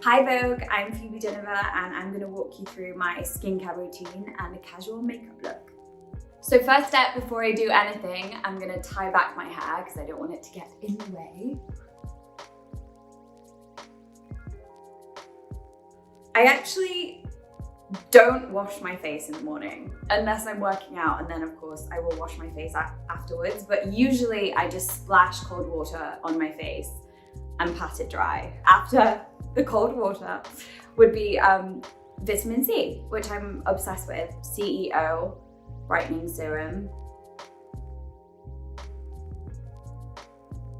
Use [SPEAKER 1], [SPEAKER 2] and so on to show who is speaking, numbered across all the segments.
[SPEAKER 1] Hi Vogue, I'm Phoebe Dynevor and I'm going to walk you through my skincare routine and a casual makeup look. So first step, before I do anything, I'm going to tie back my hair because I don't want it to get in the way. I actually don't wash my face in the morning unless I'm working out, and then of course I will wash my face afterwards, but usually I just splash cold water on my face and pat it dry. After the cold water would be vitamin C, which I'm obsessed with. CEO brightening serum.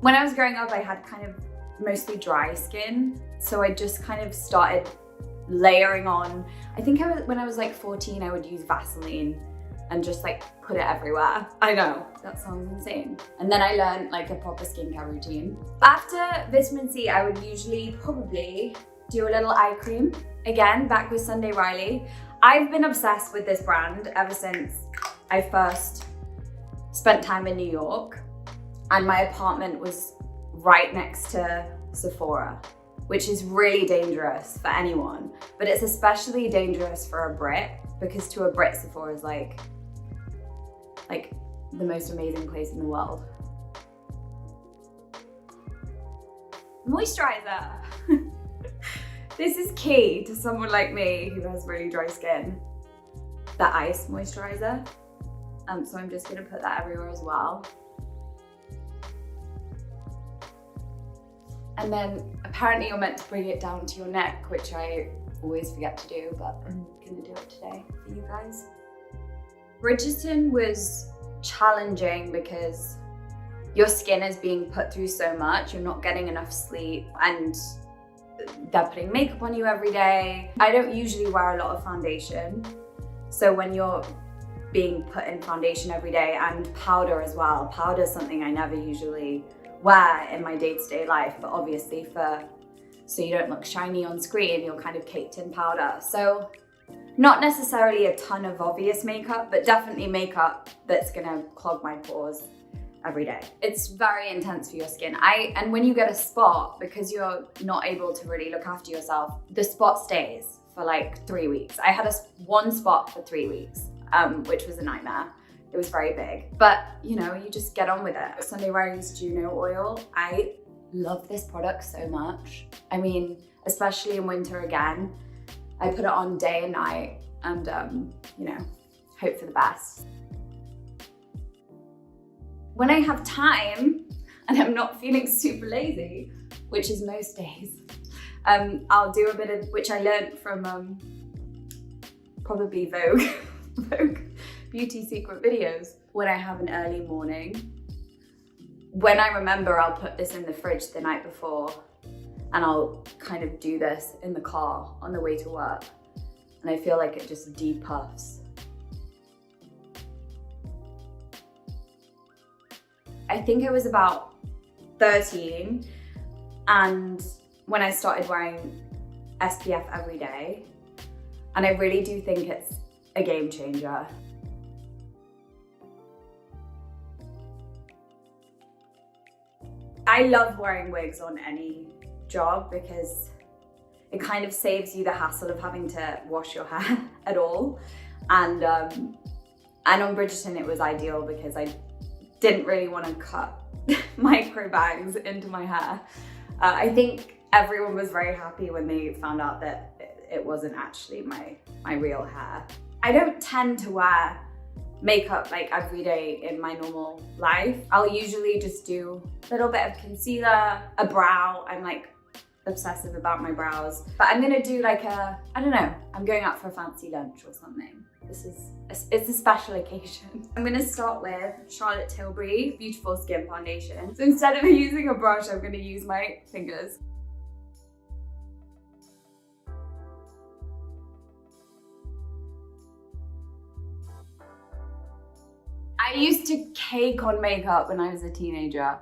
[SPEAKER 1] When I was growing up, I had kind of mostly dry skin, so I just kind of started layering on. I think when I was like 14, I would use Vaseline and just like put it everywhere. I know, that sounds insane. And then I learned like a proper skincare routine. After vitamin C, I would usually probably do a little eye cream. Again, back with Sunday Riley. I've been obsessed with this brand ever since I first spent time in New York, and my apartment was right next to Sephora, which is really dangerous for anyone, but it's especially dangerous for a Brit, because to a Brit, Sephora is like the most amazing place in the world. Moisturizer. This is key to someone like me who has really dry skin. The ice moisturizer. So I'm just gonna put that everywhere as well. And then apparently you're meant to bring it down to your neck, which I always forget to do, but I'm gonna do it today for you guys. Bridgerton was challenging because your skin is being put through so much, you're not getting enough sleep, and they're putting makeup on you every day. I don't usually wear a lot of foundation, so when you're being put in foundation every day and powder as well, powder is something I never usually wear in my day-to-day life, but obviously so you don't look shiny on screen, you're kind of caked in powder. So not necessarily a ton of obvious makeup, but definitely makeup that's gonna clog my pores every day. It's very intense for your skin. And when you get a spot, because you're not able to really look after yourself, the spot stays for like 3 weeks. I had one spot for 3 weeks, which was a nightmare. It was very big, but you know, you just get on with it. Sunday Riley's Juno oil. I love this product so much. I mean, especially in winter again, I put it on day and night and you know, hope for the best. When I have time and I'm not feeling super lazy, which is most days, I'll do a bit of, which I learned from probably Vogue, Vogue beauty secret videos. When I have an early morning, when I remember, I'll put this in the fridge the night before and I'll kind of do this in the car on the way to work. And I feel like it just depuffs. I think I was about 13 and when I started wearing SPF every day, and I really do think it's a game changer. I love wearing wigs on any job because it kind of saves you the hassle of having to wash your hair at all. And on Bridgerton it was ideal because I didn't really want to cut micro bangs into my hair. I think everyone was very happy when they found out that it wasn't actually my real hair. I don't tend to wear makeup like every day in my normal life. I'll usually just do a little bit of concealer, a brow. I'm like obsessive about my brows, but I'm gonna do like I don't know, I'm going out for a fancy lunch or something. It's a special occasion. I'm gonna start with Charlotte Tilbury Beautiful Skin Foundation. So instead of using a brush, I'm gonna use my fingers. I used to cake on makeup when I was a teenager.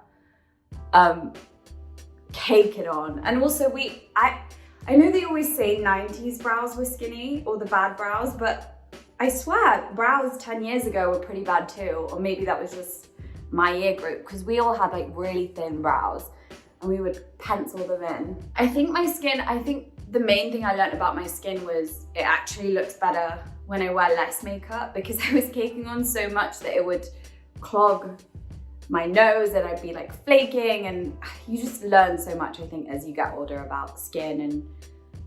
[SPEAKER 1] Cake it on. And also I know they always say 90s brows were skinny, or the bad brows, but I swear brows 10 years ago were pretty bad too. Or maybe that was just my year group, because we all had like really thin brows and we would pencil them in. I think my skin, The main thing I learned about my skin was it actually looks better when I wear less makeup, because I was caking on so much that it would clog my nose and I'd be like flaking, and you just learn so much, I think, as you get older about skin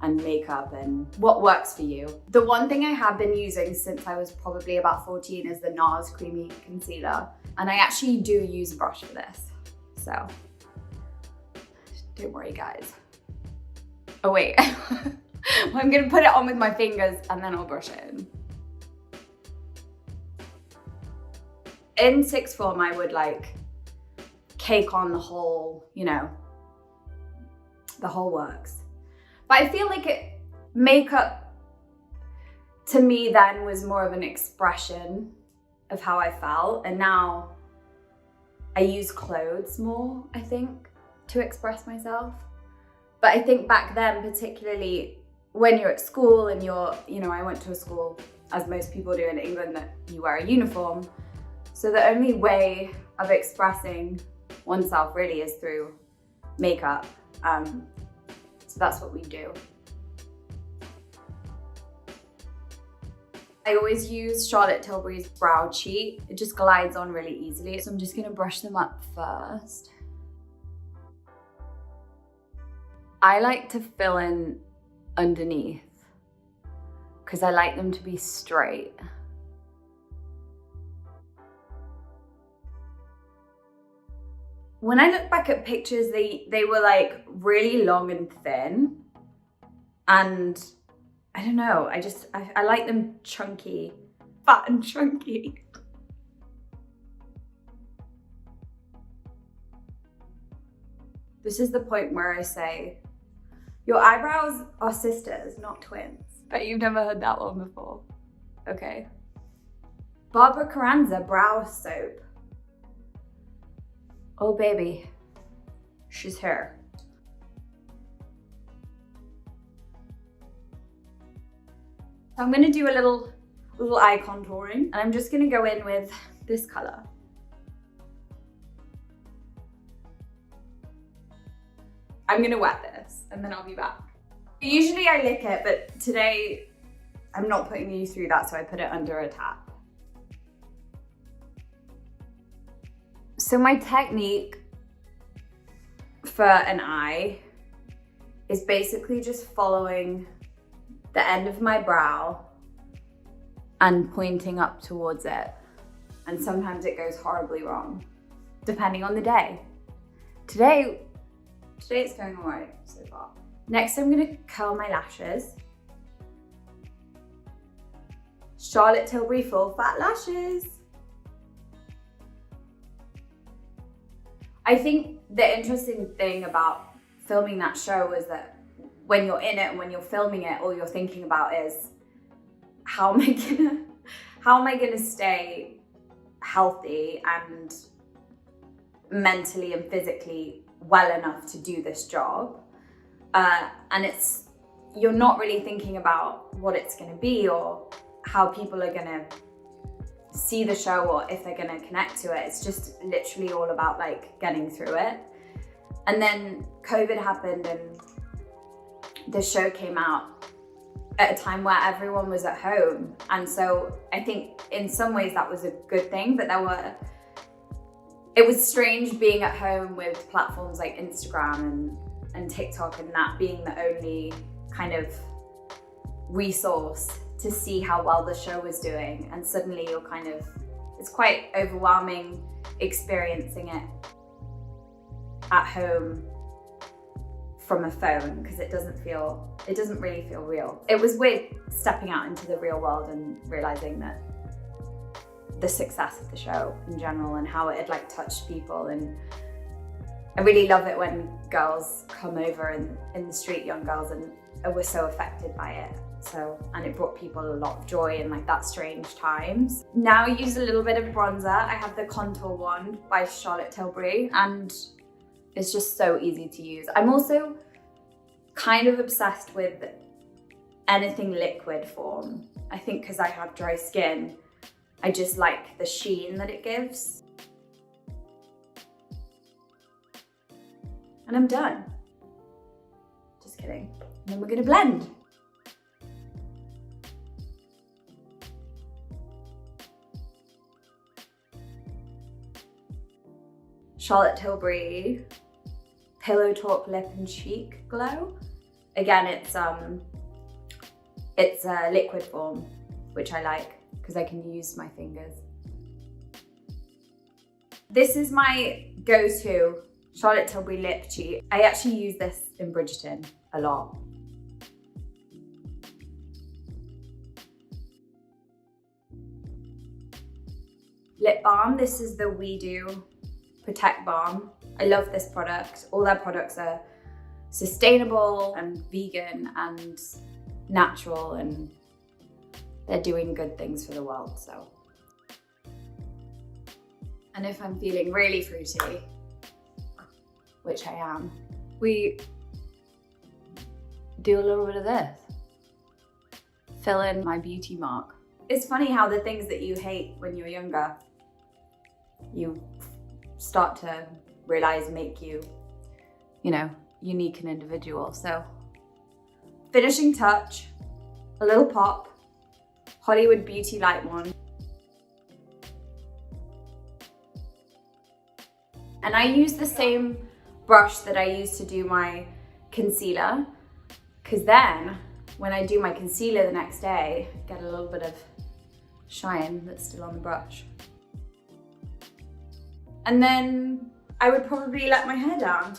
[SPEAKER 1] and makeup and what works for you. The one thing I have been using since I was probably about 14 is the NARS Creamy Concealer. And I actually do use a brush for this, so don't worry, guys. Oh wait, I'm gonna put it on with my fingers and then I'll brush it in. In sixth form, I would like cake on the whole, you know, the whole works. But I feel like makeup to me then was more of an expression of how I felt. And now I use clothes more, I think, to express myself. But I think back then, particularly when you're at school and I went to a school, as most people do in England, that you wear a uniform. So the only way of expressing oneself really is through makeup. So that's what we do. I always use Charlotte Tilbury's Brow Cheat. It just glides on really easily. So I'm just gonna brush them up first. I like to fill in underneath because I like them to be straight. When I look back at pictures, they were like really long and thin. And I don't know, I like them chunky, fat and chunky. This is the point where I say, your eyebrows are sisters, not twins. Bet you've never heard that one before. Okay. Barbara Carranza Brow Soap. Oh baby, she's here. So I'm gonna do a little eye contouring, and I'm just gonna go in with this color. I'm gonna wet this and then I'll be back. Usually I lick it, but today I'm not putting you through that, so I put it under a tap. So my technique for an eye is basically just following the end of my brow and pointing up towards it. And sometimes it goes horribly wrong, depending on the day. Today it's going all right so far. Next, I'm gonna curl my lashes. Charlotte Tilbury Full Fat Lashes. I think the interesting thing about filming that show is that when you're in it and when you're filming it, all you're thinking about is how am I gonna stay healthy and mentally and physically well enough to do this job. And you're not really thinking about what it's gonna be or how people are gonna see the show or if they're gonna connect to it. It's just literally all about like getting through it. And then COVID happened and the show came out at a time where everyone was at home. And so I think in some ways that was a good thing, but it was strange being at home with platforms like Instagram and TikTok and that being the only kind of resource to see how well the show was doing. And suddenly it's quite overwhelming experiencing it at home from a phone because it doesn't really feel real. It was weird stepping out into the real world and realizing that the success of the show in general and how it had like touched people. And I really love it when girls come over in the street, young girls, and were so affected by it. And it brought people a lot of joy in like that strange times. Now I use a little bit of bronzer. I have the Contour Wand by Charlotte Tilbury and it's just so easy to use. I'm also kind of obsessed with anything liquid form. I think because I have dry skin, I just like the sheen that it gives. And I'm done. Just kidding. And then we're gonna blend. Charlotte Tilbury Pillow Talk Lip and Cheek Glow. Again, it's a liquid form, which I like because I can use my fingers. This is my go-to Charlotte Tilbury lip cheat. I actually use this in Bridgerton a lot. Lip balm, this is the We Do Protect Balm. I love this product. All their products are sustainable and vegan and natural, and they're doing good things for the world, so. And if I'm feeling really fruity, which I am, we do a little bit of this. Fill in my beauty mark. It's funny how the things that you hate when you're younger, you start to realize make you, you know, unique and individual. So, finishing touch, a little pop, Hollywood Beauty Light one. And I use the same brush that I use to do my concealer, because then when I do my concealer the next day, I get a little bit of shine that's still on the brush. And then I would probably let my hair down.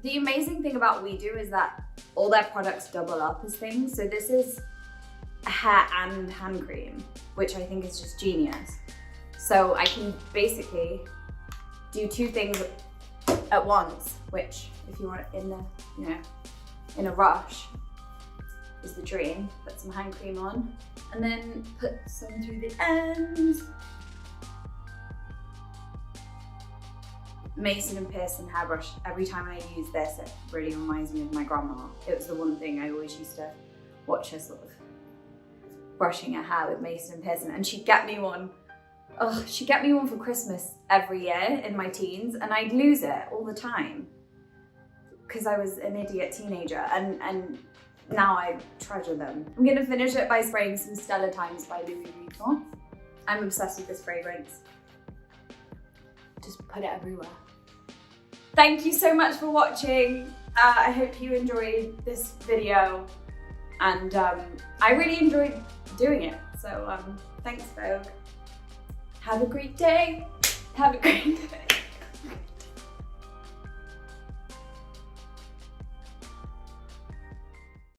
[SPEAKER 1] The amazing thing about We Do is that all their products double up as things. So this is a hair and hand cream, which I think is just genius. So I can basically do two things at once, which if you want it in the, you know, in a rush, is the dream. Put some hand cream on and then put some through the ends. Mason and Pearson hairbrush. Every time I use this, it really reminds me of my grandma. It was the one thing I always used to watch her sort of brushing her hair with Mason and Pearson, and she'd get me one. Oh, she'd get me one for Christmas every year in my teens, and I'd lose it all the time because I was an idiot teenager, and now I treasure them. I'm gonna finish it by spraying some Stellar Times by Louis Vuitton. I'm obsessed with this fragrance. Just put it everywhere. Thank you so much for watching. I hope you enjoyed this video, and I really enjoyed doing it. So thanks, Vogue. Have a great day. Have a great day.